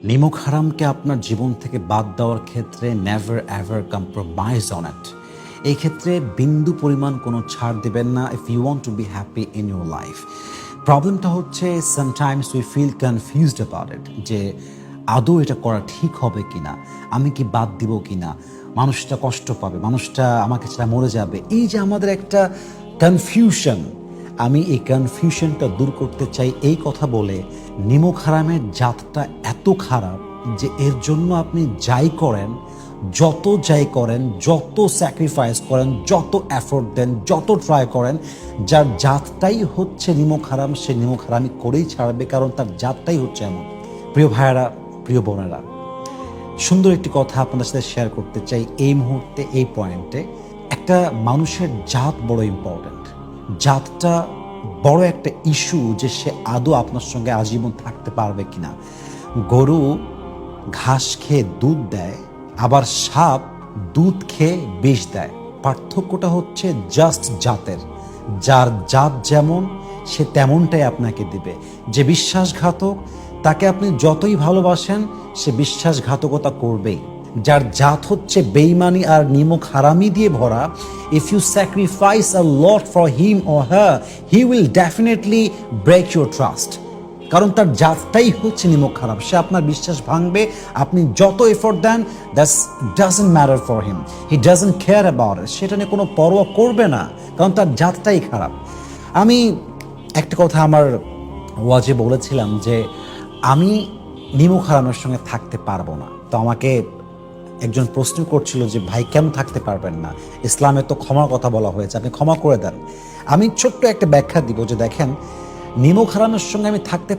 নিমক হারামকে আপনার জীবন থেকে বাদ দেওয়ার ক্ষেত্রে never ever compromise on it. এই ক্ষেত্রে বিন্দু পরিমাণ কোনো ছাড় দেবেন না if you want to be happy in your life. প্রবলেমটা হচ্ছে sometimes we feel confused about it, যে আদৌ এটা করা ঠিক হবে কিনা, আমি কি বাদ দিব কিনা, মানুষটা কষ্ট পাবে, মানুষটা আমাকে ছাড়া মরে যাবে। এই যে আমাদের একটা কনফিউশন, আমি এই কনফিউশনটা দূর করতে চাই এই কথা বলে, নিমক হারামের জাতটা এত খারাপ যে এর জন্য আপনি যাই করেন, যত স্যাক্রিফাইস করেন, যত এফোর্ট দেন, যত ট্রাই করেন, যার জাতটাই হচ্ছে নিমক হারাম, সে নিমক হারামি করেই ছাড়বে, কারণ তার জাতটাই হচ্ছে এমন। প্রিয় ভাইয়েরা, প্রিয় বোনেরা, সুন্দর একটি কথা আপনাদের সাথে শেয়ার করতে চাই এই মুহূর্তে, এই পয়েন্টে। একটা মানুষের জাত বড় ইম্পর্ট্যান্ট। জাতটা বড় একটা ইস্যু, যে সে আদৌ আপনার সঙ্গে আজীবন থাকতে পারবে কিনা। গরু ঘাস খেয়ে দুধ দেয়, আবার সাপ দুধ খেয়ে বিষ দেয়। পার্থক্যটা হচ্ছে জাস্ট জাতের। যার জাত যেমন, সে তেমনটাই আপনাকে দিবে। যে বিশ্বাসঘাতক, তাকে আপনি যতই ভালোবাসেন, সে বিশ্বাসঘাতকতা করবেই। যার জাত হচ্ছে বেইমানি আর নিমক হারামি দিয়ে ভরা, if you sacrifice a lot for him or her, he will definitely break your trust. কারণ তার জাতটাই হচ্ছে নিমক খারাপ। সে আপনার বিশ্বাস ভাঙবে, আপনি যত এফোর্ট দেন, that's doesn't matter for him, he doesn't care about it. সেটা নিয়ে কোনো পরোয়া করবে না, কারণ তার জাতটাই খারাপ। আমি একটা কথা আমার ওয়াজে বলেছিলাম যে আমি নিমক হারামের সঙ্গে থাকতে পারবো না। তো আমাকে একজন প্রশ্ন করছিল যে ভাই কেন থাকতে পারবেন না, ইসলামে তো ক্ষমার কথা বলা হয়েছে, আপনি ক্ষমা করে দেন। আমি ছোট্ট একটা ব্যাখ্যা দিব যে দেখেন, নিমক হারামের সঙ্গে আমি থাকতে